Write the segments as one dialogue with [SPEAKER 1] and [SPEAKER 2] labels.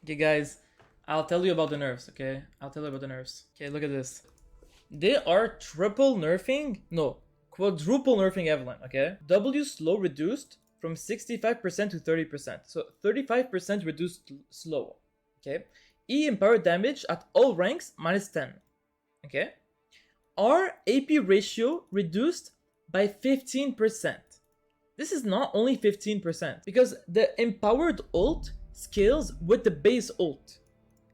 [SPEAKER 1] Okay, guys, I'll tell you about the nerfs, okay? I'll tell you about the nerfs. Okay, look at this. They are triple nerfing, no, quadruple nerfing Evelynn, okay? W slow reduced from 65% to 30%. So 35% reduced slow, okay? E empowered damage at all ranks minus 10, okay? R AP ratio reduced by 15%. This is not only 15%, because the empowered ult scales with the base ult.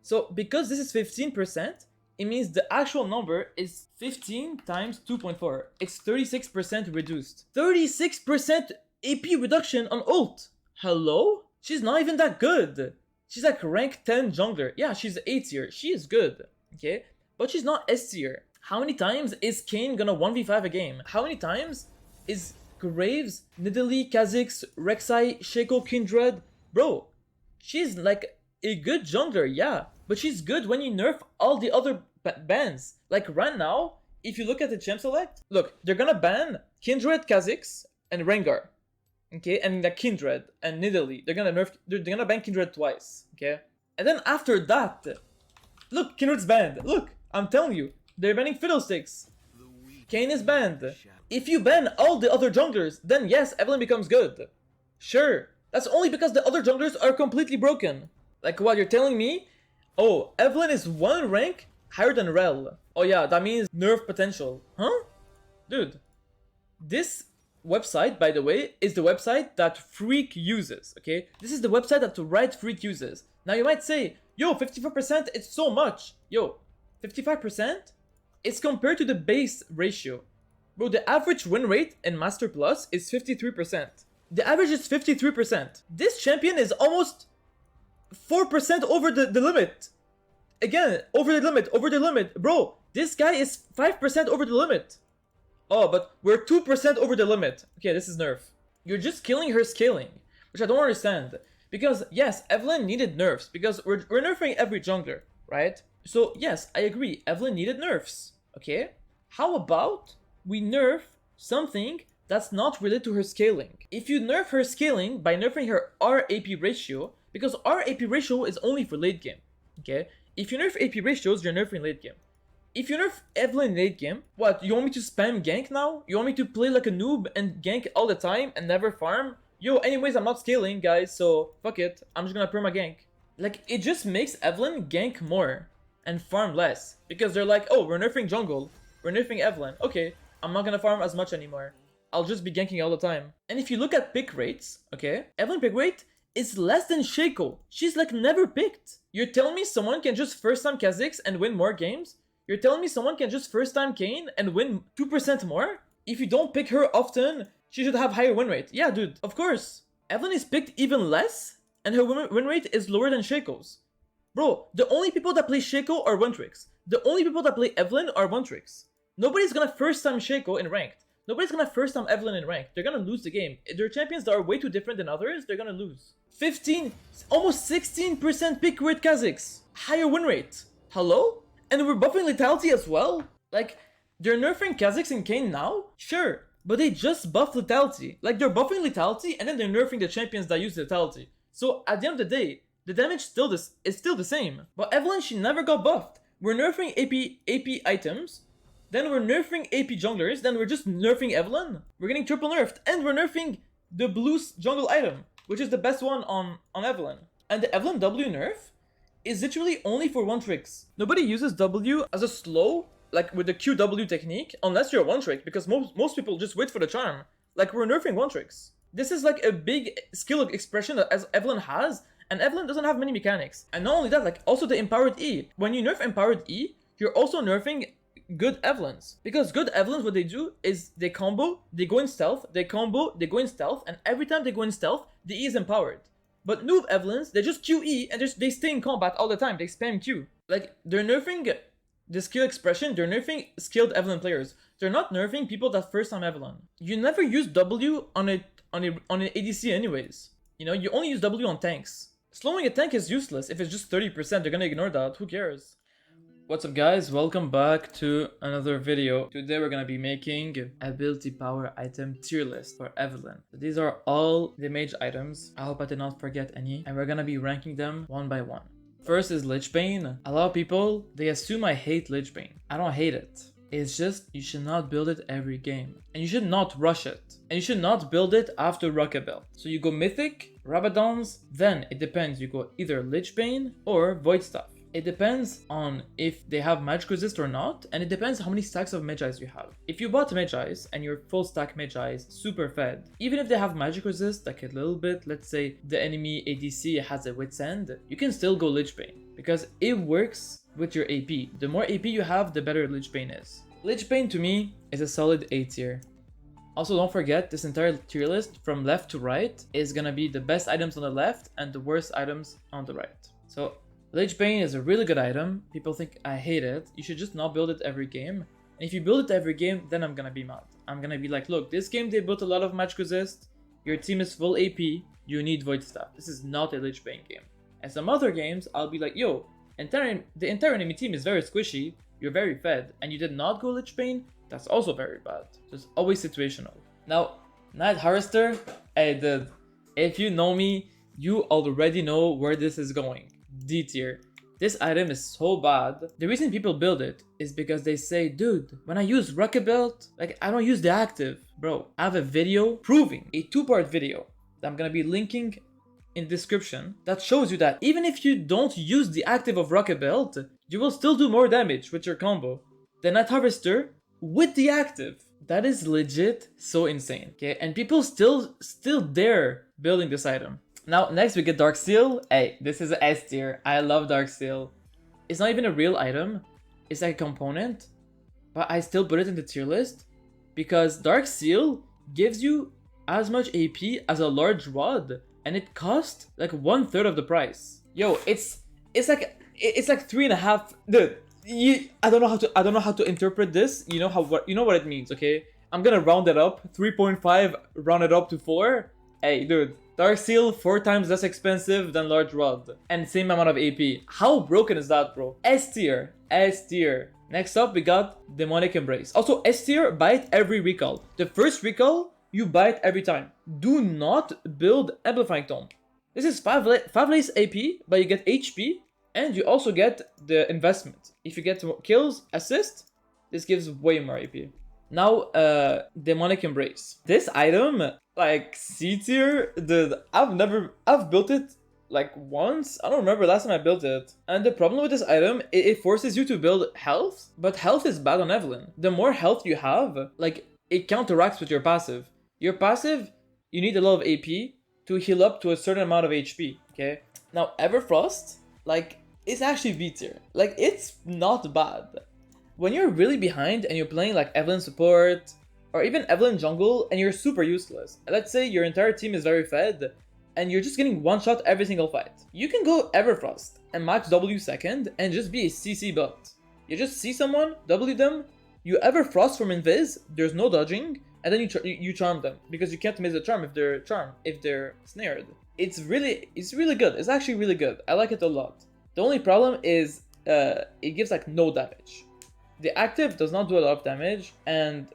[SPEAKER 1] So because this is 15%, it means the actual number is 15 times 2.4. It's 36% reduced. 36% AP reduction on ult. Hello? She's not even that good. She's like rank 10 jungler. Yeah, she's A tier. She is good. Okay? But she's not S tier. How many times is Kayn gonna 1v5 a game? How many times is Graves, Nidalee, Kha'Zix, Rek'Sai, Shaco, Kindred? Bro, she's like a good jungler, yeah. But she's good when you nerf all the other bans. Like right now, if you look at the champ select, look, they're gonna ban Kindred, Kha'Zix, and Rengar. Okay, and the Kindred and Nidalee. They're gonna ban Kindred twice. Okay? And then after that, look, Kindred's banned. Look, I'm telling you, they're banning Fiddlesticks. Kayn is banned. If you ban all the other junglers, then yes, Evelynn becomes good. Sure. That's only because the other junglers are completely broken. Like what, you're telling me? Oh, Evelynn is one rank higher than Rel. Oh yeah, that means nerf potential. Huh? Dude. This website, by the way, is the website that Freak uses, okay? This is the website that Right Freak uses. Now you might say, yo, 54%, it's so much. Yo, 55%? It's compared to the base ratio. Bro, the average win rate in Master Plus is 53%. The average is 53%. This champion is almost 4% over the limit. Again, over the limit. Bro, this guy is 5% over the limit. Oh, but we're 2% over the limit. Okay, this is nerf. You're just killing her scaling, which I don't understand. Because, yes, Evelynn needed nerfs, because we're nerfing every jungler, right? So, yes, I agree, Evelynn needed nerfs, okay? How about we nerf something that's not related to her scaling? If you nerf her scaling by nerfing her RAP ratio, because RAP ratio is only for late game, okay? If you nerf AP ratios, you're nerfing late game. If you nerf Evelynn late game, what, you want me to spam gank now? You want me to play like a noob and gank all the time and never farm? Yo, anyways, I'm not scaling, guys, so fuck it. I'm just gonna perma gank. Like, it just makes Evelynn gank more and farm less. Because they're like, oh, we're nerfing jungle. We're nerfing Evelynn. Okay, I'm not gonna farm as much anymore. I'll just be ganking all the time. And if you look at pick rates, okay, Evelynn pick rate is less than Shaco. She's like never picked. You're telling me someone can just first time Kha'Zix and win more games? You're telling me someone can just first time Kayn and win 2% more? If you don't pick her often, she should have higher win rate. Yeah, dude, of course. Evelynn is picked even less, and her win rate is lower than Shaco's. Bro, the only people that play Shaco are one-tricks. The only people that play Evelynn are one-tricks. Nobody's gonna first time Shaco in ranked. Nobody's gonna first time Evelynn in ranked. They're gonna lose the game. If they're champions that are way too different than others, they're gonna lose. 15, almost 16% pick rate Kha'Zix. Higher win rate. Hello? And we're buffing lethality as well? Like, they're nerfing Kha'Zix and Kayn now? Sure, but they just buffed lethality. Like, they're buffing lethality and then they're nerfing the champions that use lethality. So, at the end of the day, the damage is still the same. But Evelynn, she never got buffed. We're nerfing AP items, then we're nerfing AP junglers, then we're just nerfing Evelynn. We're getting triple nerfed, and we're nerfing the blue jungle item, which is the best one on Evelynn. And the Evelynn W nerf is literally only for one-tricks. Nobody uses W as a slow, like with the QW technique, unless you're one-trick, because most people just wait for the charm. Like, we're nerfing one-tricks. This is like a big skill expression that as Evelynn has, and Evelynn doesn't have many mechanics. And not only that, like, also the empowered E. When you nerf empowered E, you're also nerfing good Evelynns. Because good Evelynns, what they do is they combo, they go in stealth, they combo, they go in stealth, and every time they go in stealth, the E is empowered. But noob Evelynns, they just QE and they stay in combat all the time. They spam Q. Like, they're nerfing the skill expression, they're nerfing skilled Evelynn players. They're not nerfing people that first time Evelynn. You never use W on an ADC anyways. You know, you only use W on tanks. Slowing a tank is useless. If it's just 30%, they're gonna ignore that. Who cares? What's up, guys? Welcome back to another video. Today we're gonna be making ability power item tier list for Evelynn. So these are all the mage items. I hope I did not forget any. And we're gonna be ranking them one by one. First is Lich Bane. A lot of people, they assume I hate Lich Bane. I don't hate it. It's just you should not build it every game. And you should not rush it. And you should not build it after Rocket Belt. So you go Mythic, Rabadons, then it depends. You go either Lich Bane or Void Staff. It depends on if they have magic resist or not, and it depends how many stacks of Magi's you have. If you bought Magi's and you're full stack Magi's, super fed, even if they have magic resist, like a little bit, let's say the enemy ADC has a Wit's End, you can still go Lich Bane, because it works with your AP. The more AP you have, the better Lich Bane is. Lich Bane to me is a solid A tier. Also, don't forget, this entire tier list from left to right is gonna be the best items on the left and the worst items on the right. So Lich Bane is a really good item. People think I hate it. You should just not build it every game. And if you build it every game, then I'm gonna be mad. I'm gonna be like, look, this game they built a lot of magic resist. Your team is full AP. You need Void Staff. This is not a Lich Bane game. And some other games, I'll be like, yo, the entire enemy team is very squishy. You're very fed, and you did not go Lich Bane. That's also very bad. So it's always situational. Now, Night Harvester, hey dude, if you know me, you already know where this is going. D tier. This item is so bad. The reason people build it is because they say, dude, when I use Rocket Belt, like I don't use the active. Bro, I have a video proving, a 2-part video that I'm gonna be linking in the description that shows you that even if you don't use the active of Rocket Belt, you will still do more damage with your combo than Night Harvester with the active. That is legit so insane, okay? And people still dare building this item. Now, next we get Dark Seal. Hey, this is an S tier. I love Dark Seal. It's not even a real item. It's like a component. But I still put it in the tier list because Dark Seal gives you as much AP as a large rod. And it costs like 1/3 of the price. Yo, it's like 3.5. Dude, I don't know how to interpret this. You know what it means, okay? I'm gonna round it up. 3.5, round it up to 4. Hey, dude. Dark Seal 4 times less expensive than Large Rod and same amount of AP. How broken is that, bro? S tier, S tier. Next up, we got Demonic Embrace. Also, S tier, buy it every recall. The first recall, you buy it every time. Do not build Amplifying Tome. This is 5 less AP, but you get HP and you also get the investment. If you get kills, assist, this gives way more AP. Now, Demonic Embrace. This item, like C tier, dude, I've built it like once. I don't remember last time I built it. And the problem with this item, it forces you to build health, but health is bad on Evelynn. The more health you have, like it counteracts with your passive. Your passive, you need a lot of AP to heal up to a certain amount of HP, okay? Now, Everfrost, like, it's actually B tier. Like, it's not bad. When you're really behind and you're playing like Evelynn support or even Evelynn jungle and you're super useless, let's say your entire team is very fed and you're just getting one shot every single fight, you can go Everfrost and max W second and just be a CC bot. You just see someone, W them, you Everfrost from invis, there's no dodging, and then you charm them because you can't miss the charm if they're snared. It's really good. It's actually really good. I like it a lot. The only problem is it gives like no damage. The active does not do a lot of damage, and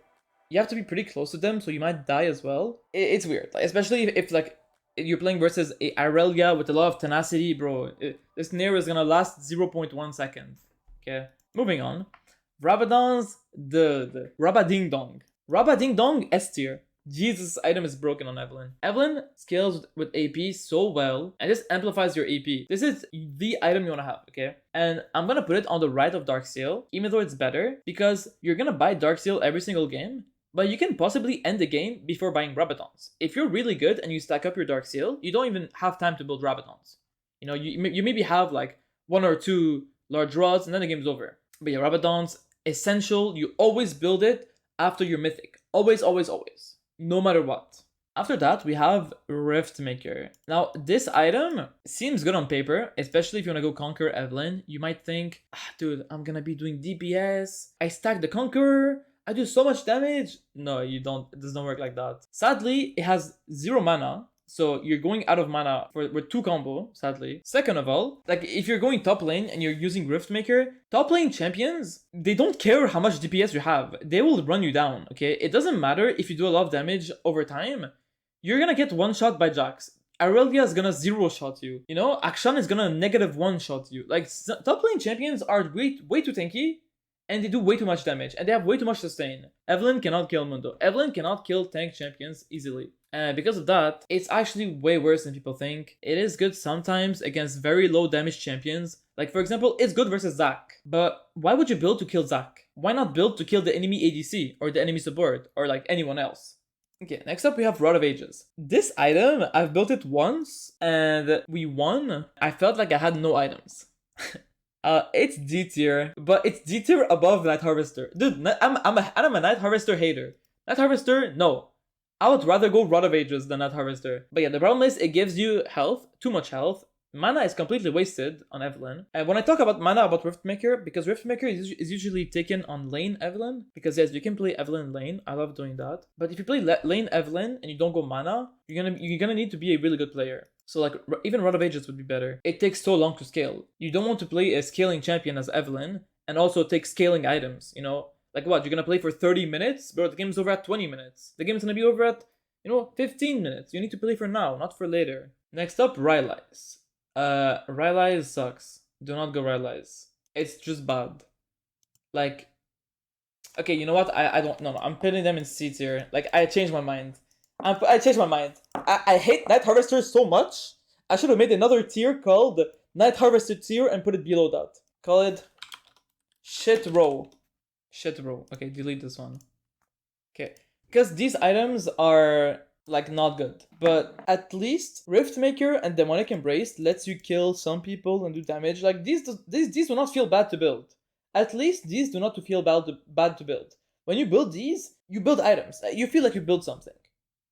[SPEAKER 1] you have to be pretty close to them, so you might die as well. It's weird, like, especially if like you're playing versus a Irelia with a lot of tenacity, bro. This snare is gonna last 0.1 second. Okay, moving on. Rabadons, the Rabading Dong. Rabading Dong S tier. Jesus, this item is broken on Evelynn. Evelynn scales with AP so well, and this amplifies your AP. This is the item you want to have, okay? And I'm gonna put it on the right of Dark Seal, even though it's better, because you're gonna buy Dark Seal every single game, but you can possibly end the game before buying Rabadons. If you're really good and you stack up your Dark Seal, you don't even have time to build Rabadons. You know, you maybe have like 1 or 2 large rods, and then the game's over. But yeah, Rabadons, essential. You always build it after your Mythic. Always, always, always. No matter what. After that, we have Rift Maker. Now, this item seems good on paper, especially if you want to go Conquer Evelynn. You might think, dude, I'm gonna be doing DPS. I stack the Conqueror. I do so much damage. No, you don't. It doesn't work like that. Sadly, it has 0 mana. So you're going out of mana with 2 combo, sadly. Second of all, like if you're going top lane and you're using Riftmaker, top lane champions, they don't care how much DPS you have. They will run you down, okay? It doesn't matter if you do a lot of damage over time. You're gonna get one shot by Jax. Aurelia is gonna zero shot you. You know, Akshan is gonna -1 shot you. Like, top lane champions are way too tanky, and they do way too much damage, and they have way too much sustain. Evelynn cannot kill Mundo. Evelynn cannot kill tank champions easily. And because of that, it's actually way worse than people think. It is good sometimes against very low damage champions. Like, for example, it's good versus Zac. But why would you build to kill Zac? Why not build to kill the enemy ADC, or the enemy support, or like anyone else? Okay, next up we have Rod of Ages. This item, I've built it once, and we won. I felt like I had no items. It's D tier, but it's D tier above Night Harvester. Dude, I'm a Night Harvester hater. Night Harvester, no. I would rather go Rod of Ages than Night Harvester. But yeah, the problem is it gives you health, too much health. Mana is completely wasted on Evelynn. And when I talk about mana about Riftmaker, because Riftmaker is usually taken on lane Evelynn, because yes, you can play Evelynn lane. I love doing that. But if you play lane Evelynn and you don't go mana, you're gonna need to be a really good player. So like even Rod of Ages would be better. It takes so long to scale. You don't want to play a scaling champion as Evelynn and also take scaling items, you know? Like what, you're gonna play for 30 minutes? Bro, the game's over at 20 minutes. The game's gonna be over at, 15 minutes. You need to play for now, not for later. Next up, Rylai's. Rylai's sucks. Do not go Rylai's. It's just bad. Like, okay, you know what? I don't, no, I'm putting them in C tier. Like, I changed my mind. I changed my mind. I hate Night Harvester so much. I should have made another tier called Night Harvester tier and put it below that. Call it Shit Row. Shit Row. Okay, delete this one. Okay. Because these items are like not good. But at least Riftmaker and Demonic Embrace lets you kill some people and do damage. Like these do not feel bad to build. At least these do not feel bad to build. When you build these, you build items. You feel like you build something.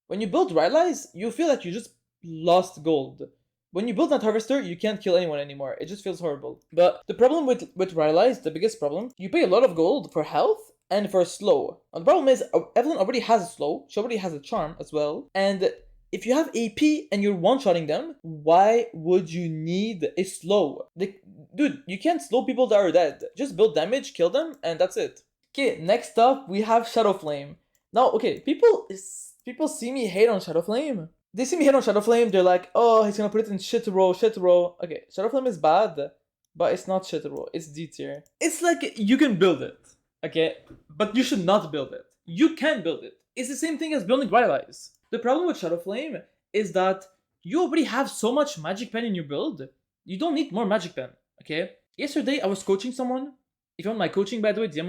[SPEAKER 1] When you build Rylai's, you feel like you just lost gold. When you build Night Harvester, you can't kill anyone anymore. It just feels horrible. But the problem with Rylai's, the biggest problem, you pay a lot of gold for health and for slow. And the problem is, Evelynn already has a slow. She already has a charm as well. And if you have AP and you're one-shotting them, why would you need a slow? Dude, you can't slow people that are dead. Just build damage, kill them, and that's it. Okay, next up, we have Shadow Flame. Now, okay, people see me hate on Shadow Flame. They see me hate on Shadow Flame, they're like, oh, he's gonna put it in shit row. Okay, Shadow Flame is bad, but it's not shit row, it's D tier. It's like, you can build it, okay? But you should not build it. You can build it. It's the same thing as building Rylai's. The problem with Shadow Flame is that you already have so much Magic Pen in your build, you don't need more Magic Pen, okay? Yesterday, I was coaching someone. If you want my coaching, by the way, DM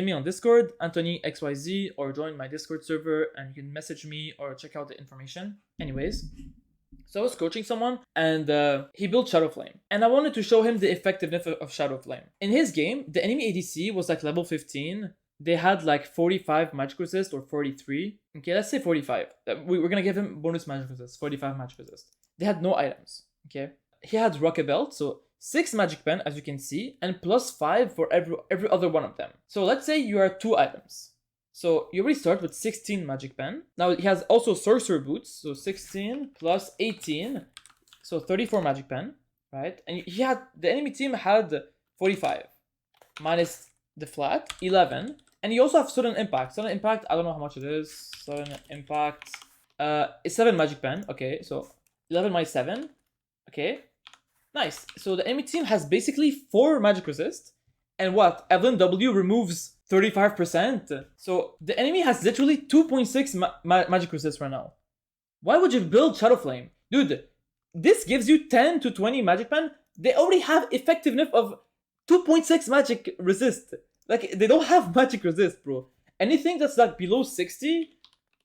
[SPEAKER 1] me on Discord, Anthony XYZ, or join my Discord server, and you can message me or check out the information. Anyways, so I was coaching someone, and he built Shadow Flame. And I wanted to show him the effectiveness of Shadow Flame. In his game, the enemy ADC was like level 15. They had like 45 magic resist or 43. Okay, let's say 45. We're gonna give him bonus magic resist, 45 magic resist. They had no items, okay? He had Rocket Belt, so 6 Magic Pen, as you can see, and plus 5 for every other one of them. So let's say you are 2 items. So you already start with 16 Magic Pen. Now he has also Sorcerer Boots, so 16 plus 18, so 34 Magic Pen, right? And the enemy team had 45, minus the flat, 11. And you also have Sudden Impact. Sudden Impact, I don't know how much it is. Sudden Impact, it's 7 Magic Pen, okay, so 11 minus 7, okay. Nice. So the enemy team has basically 4 magic resist. And what? Evelynn W removes 35%. So the enemy has literally 2.6 magic resist right now. Why would you build Shadow Flame? Dude, this gives you 10 to 20 magic pen. They already have effectiveness of 2.6 magic resist. Like, they don't have magic resist, bro. Anything that's like below 60,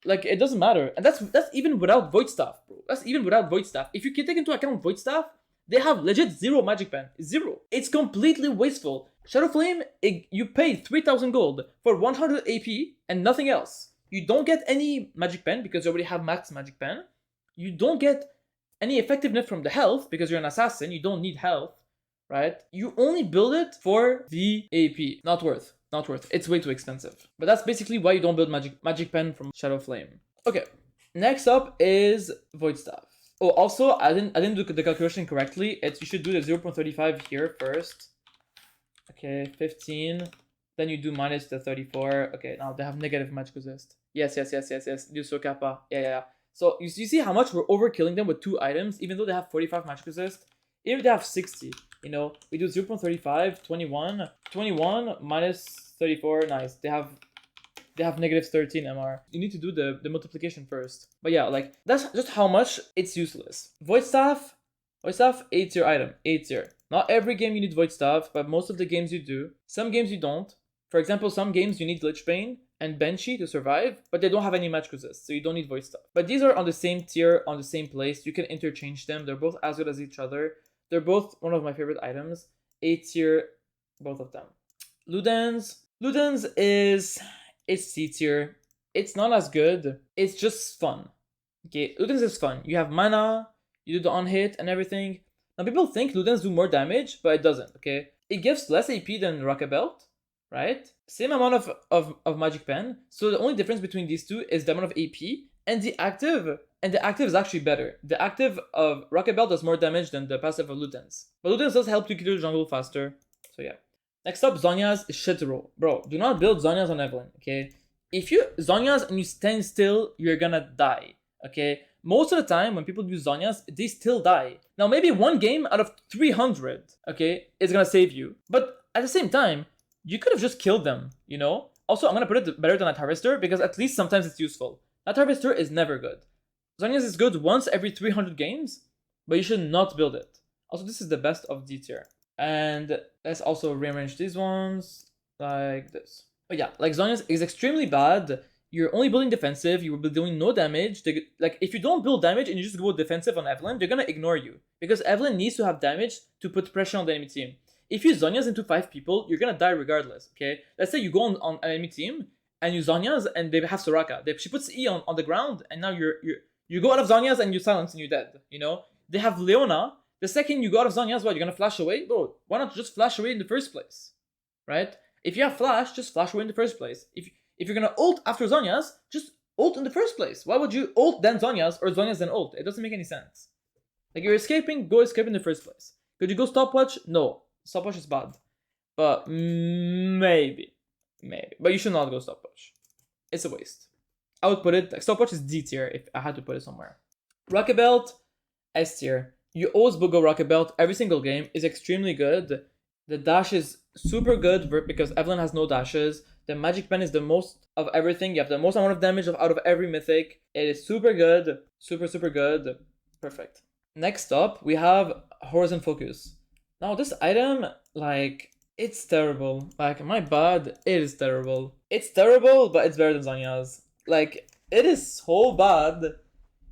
[SPEAKER 1] like, it doesn't matter. And that's even without Void Staff, bro. That's even without Void Staff. If you can take into account Void Staff, they have legit 0 magic pen. 0. It's completely wasteful. Shadow Flame, you pay 3000 gold for 100 AP and nothing else. You don't get any magic pen because you already have max magic pen. You don't get any effectiveness from the health because you're an assassin. You don't need health, right? You only build it for the AP. Not worth. Not worth. It's way too expensive. But that's basically why you don't build magic pen from Shadow Flame. Okay. Next up is Void Staff. Oh, also, I didn't do the calculation correctly. You should do the 0.35 here first. Okay, 15. Then you do minus the 34. Okay, now they have negative magic resist. Yes. Do so kappa. Yeah. So you see how much we're overkilling them with 2 items, even though they have 45 magic resist. Even if they have 60, you know, we do 0.35, 21, 21 minus 34, nice. They have negative 13 MR. You need to do the multiplication first. But yeah, like, that's just how much it's useless. Void Staff, 8 tier item, 8 tier. Not every game you need Void Staff, but most of the games you do. Some games you don't. For example, some games you need Lich Bane and Banshee to survive, but they don't have any magic resist, so you don't need Void Staff. But these are on the same tier, on the same place. You can interchange them. They're both as good as each other. They're both one of my favorite items. 8 tier, both of them. Ludens is C tier. It's not as good. It's just fun. Okay, Ludens is fun. You have mana, you do the on-hit and everything. Now people think Ludens do more damage, but it doesn't, okay? It gives less AP than Rocket Belt, right? Same amount of Magic Pen. So the only difference between these two is the amount of AP and the active is actually better. The active of Rocket Belt does more damage than the passive of Ludens. But Ludens does help you clear the jungle faster. So yeah. Next up, Zhonya's is shit to roll. Bro, do not build Zhonya's on Evelynn, okay? If you Zhonya's and you stand still, you're gonna die, okay? Most of the time, when people use Zhonya's, they still die. Now, maybe one game out of 300, okay, is gonna save you. But at the same time, you could have just killed them, you know? Also, I'm gonna put it better than Night Harvester, because at least sometimes it's useful. Night Harvester is never good. Zhonya's is good once every 300 games, but you should not build it. Also, this is the best of D tier. And let's also rearrange these ones like this. But yeah, like Zhonya's is extremely bad. You're only building defensive, you will be doing no damage. Like, if you don't build damage and you just go defensive on Evelynn, they're gonna ignore you. Because Evelynn needs to have damage to put pressure on the enemy team. If you Zhonya's into 5 people, you're gonna die regardless, okay? Let's say you go on an enemy team, and you Zhonya's and they have Soraka. She puts E on the ground, and now you go out of Zhonya's and you silence and you're dead, you know? They have Leona. The second you go out of Zhonya's, what, you're gonna flash away? Bro, why not just flash away in the first place? Right? If you have flash, just flash away in the first place. If you're gonna ult after Zhonya's, just ult in the first place. Why would you ult then Zhonya's or Zhonya's then ult? It doesn't make any sense. Like, you're escaping, go escape in the first place. Could you go stopwatch? No. Stopwatch is bad. But maybe. But you should not go stopwatch. It's a waste. I would put it, like, stopwatch is D tier if I had to put it somewhere. Rocket Belt, S tier. You always go Rocket Belt every single game, is extremely good. The dash is super good because Evelynn has no dashes. The Magic Pen is the most of everything. You have the most amount of damage out of every mythic. It is super good. Super good. Perfect. Next up, we have Horizon Focus. Now this item, like, it's terrible. Like, my bad, it is terrible. It's terrible, but it's better than Zhonya's. Like, it is so bad.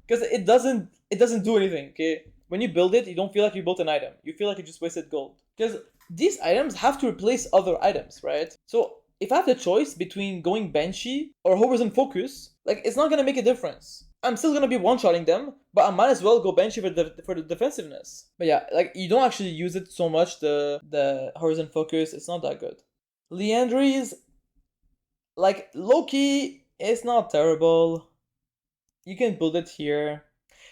[SPEAKER 1] Because it doesn't do anything, okay? When you build it, you don't feel like you built an item. You feel like you just wasted gold. Because these items have to replace other items, right? So if I have the choice between going Banshee or Horizon Focus, like, it's not gonna make a difference. I'm still gonna be one-shotting them, but I might as well go Banshee for the defensiveness. But yeah, like, you don't actually use it so much, the Horizon Focus. It's not that good. Liandry's, like, low-key, it's not terrible. You can build it here.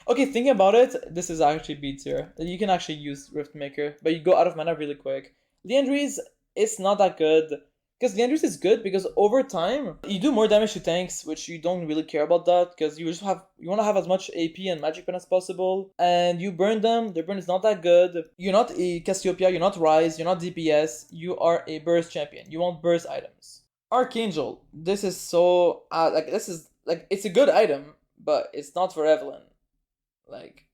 [SPEAKER 1] Okay, thinking about it, this is actually B tier. You can actually use Riftmaker, but you go out of mana really quick. Liandry's, it's not that good. Because Liandry's is good because over time, you do more damage to tanks, which you don't really care about that, because you want to have as much AP and Magic Pen as possible, and you burn them. Their burn is not that good. You're not a Cassiopeia, you're not Rise, you're not DPS, you are a burst champion. You want burst items. Archangel, this is so, it's a good item, but it's not for Evelynn. Like,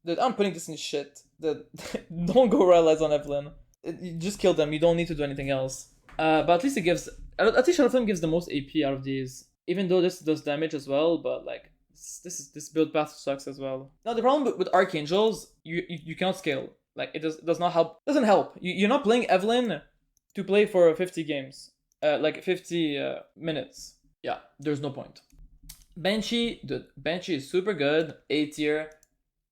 [SPEAKER 1] dude, I'm putting this in shit. Don't go Rylai's on Evelynn. You just kill them, you don't need to do anything else. But at least Shadow Flame gives the most AP out of these. Even though this does damage as well, but like, this build path sucks as well. Now the problem with Archangels, you cannot scale. Like, it does not help. Doesn't help. You're not playing Evelynn to play for 50 games. 50 minutes. Yeah, there's no point. Banshee, dude, Banshee is super good. A tier.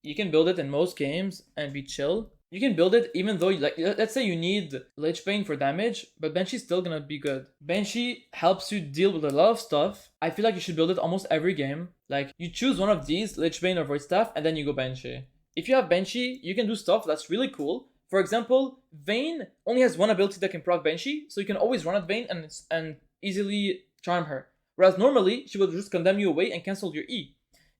[SPEAKER 1] You can build it in most games and be chill. You can build it even though, like, let's say you need Lich Bane for damage, but Banshee's still gonna be good. Banshee helps you deal with a lot of stuff. I feel like you should build it almost every game. Like, you choose one of these, Lich Bane or Void Staff, and then you go Banshee. If you have Banshee, you can do stuff that's really cool. For example, Vayne only has one ability that can proc Banshee, so you can always run at Vayne and easily charm her. Whereas normally, she will just condemn you away and cancel your E.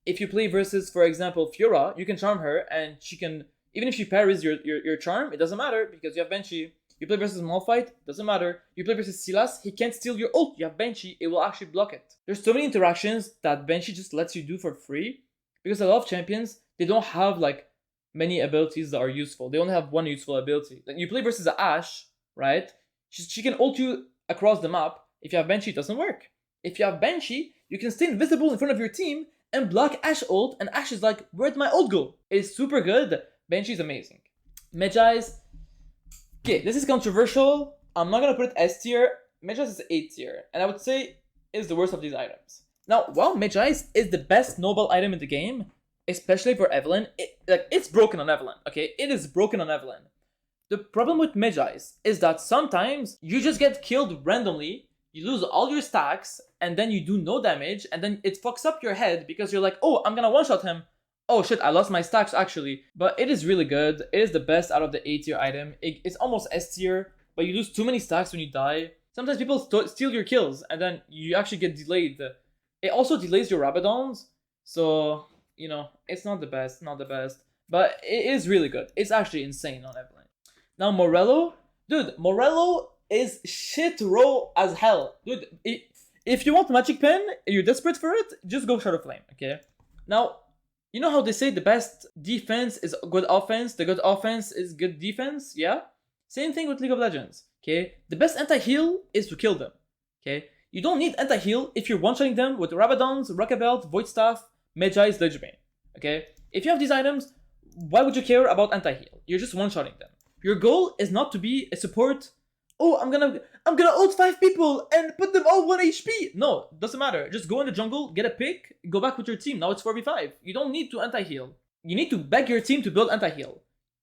[SPEAKER 1] if you play versus, for example, Fiora, you can charm her, and she can, even if she parries your charm, it doesn't matter because you have Banshee. You play versus Malphite, doesn't matter. You play versus Silas, he can't steal your ult. You have Banshee, it will actually block it. There's so many interactions that Banshee just lets you do for free because a lot of champions, they don't have like many abilities that are useful. They only have one useful ability. Like you play versus a Ashe, right? She can ult you across the map. If you have Banshee, it doesn't work. If you have Banshee, you can stay invisible in front of your team and block Ashe ult, and Ashe is like, where'd my ult go? It's super good. Banshee is amazing. Medjai's, okay, this is controversial. I'm not gonna put it S tier. Medjai's is A tier, and I would say is the worst of these items. Now, while Medjai's is the best noble item in the game, especially for Evelynn, it's broken on Evelynn, okay? It is broken on Evelynn. The problem with Medjai's is that sometimes you just get killed randomly, you lose all your stacks, and then you do no damage, and then it fucks up your head because you're like, oh, I'm gonna one-shot him. Oh shit, I lost my stacks actually. But it is really good. It is the best out of the A tier item. It's almost S tier, but you lose too many stacks when you die. Sometimes people steal your kills, and then you actually get delayed. It also delays your Rabadons, so, you know, it's not the best, but it is really good. It's actually insane on Evelynn. Now Morello, dude, Morello is shit row as hell. Dude, if you want Magic Pen, you're desperate for it, just go Shadow Flame, okay? Now, you know how they say the best defense is good offense, the good offense is good defense, yeah? Same thing with League of Legends, okay? The best anti-heal is to kill them, okay? You don't need anti-heal if you're one-shotting them with Rabadons, Rocket Belt, Void Staff, Medjai's, Ledgebane, okay? If you have these items, why would you care about anti-heal? You're just one-shotting them. Your goal is not to be a support. Oh, I'm gonna ult 5 people and put them all 1 HP. No, doesn't matter. Just go in the jungle, get a pick, go back with your team. Now it's 4v5. You don't need to anti-heal. You need to beg your team to build anti-heal.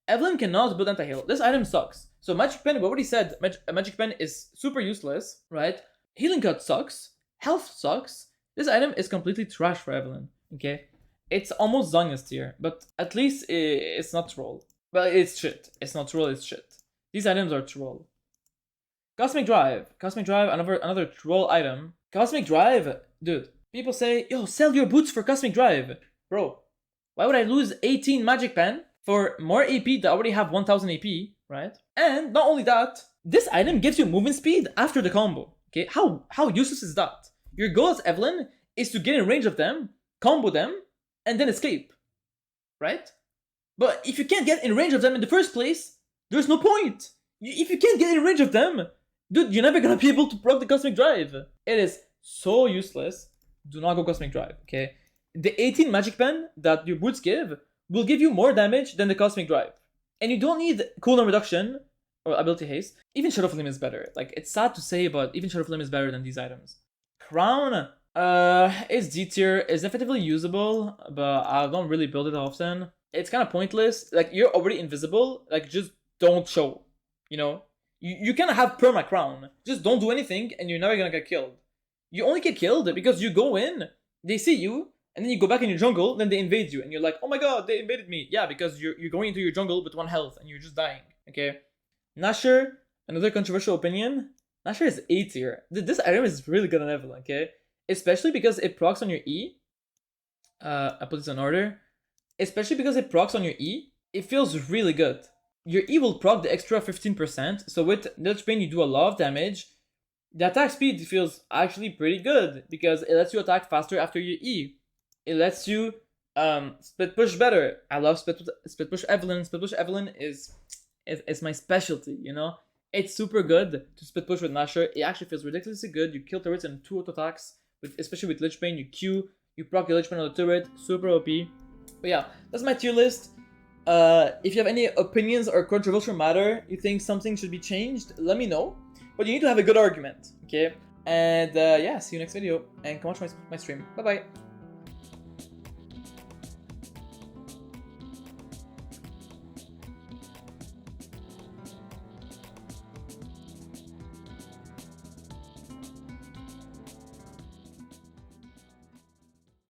[SPEAKER 1] Evelynn cannot build anti-heal. This item sucks. So Magic Pen, we already said Magic Pen is super useless, right? Healing Cut sucks. Health sucks. This item is completely trash for Evelynn, okay? It's almost Zhonya's tier, but at least it's not troll. Well, it's shit. It's not troll, it's shit. These items are troll. Cosmic Drive, another troll item. Cosmic Drive, dude, people say, yo, sell your boots for Cosmic Drive. Bro, why would I lose 18 Magic Pen for more AP that already have 1000 AP, right? And not only that, this item gives you movement speed after the combo, okay? How useless is that? Your goal as Evelynn is to get in range of them, combo them, and then escape, right? But if you can't get in range of them in the first place, there's no point. If you can't get in range of them, dude, you're never gonna be able to proc the Cosmic Drive. It is so useless. Do not go Cosmic Drive, okay? The 18 Magic Pen that your boots give will give you more damage than the Cosmic Drive. And you don't need cooldown reduction or ability haste. Even Shadow Flame is better. Like, it's sad to say, but even Shadow Flame is better than these items. Crown, it's D tier. It's effectively usable, but I don't really build it often. It's kind of pointless. Like, you're already invisible. Like, just don't show, you know? You kind of have perma crown. Just don't do anything and you're never gonna get killed. You only get killed because you go in, they see you, and then you go back in your jungle, then they invade you, and you're like, oh my god, they invaded me. Yeah, because you're going into your jungle with 1 health and you're just dying, okay? Nashor, another controversial opinion. Nashor is A tier. This item is really good on Evelynn, okay? Especially because it procs on your E. I put this in order. Especially because it procs on your E, it feels really good. Your E will proc the extra 15%, so with Ledgebane you do a lot of damage. The attack speed feels actually pretty good, because it lets you attack faster after your E. It lets you split push better. I love split push Evelynn. Split push Evelynn is my specialty, you know? It's super good to split push with Nashor. It actually feels ridiculously good. You kill turrets in 2 auto attacks, especially with Ledgebane. You Q, you proc the Ledgebane on the turret, super OP. But yeah, that's my tier list. If you have any opinions or controversial matter, you think something should be changed, let me know. But you need to have a good argument, okay? And yeah, see you next video, and come watch my stream. Bye bye.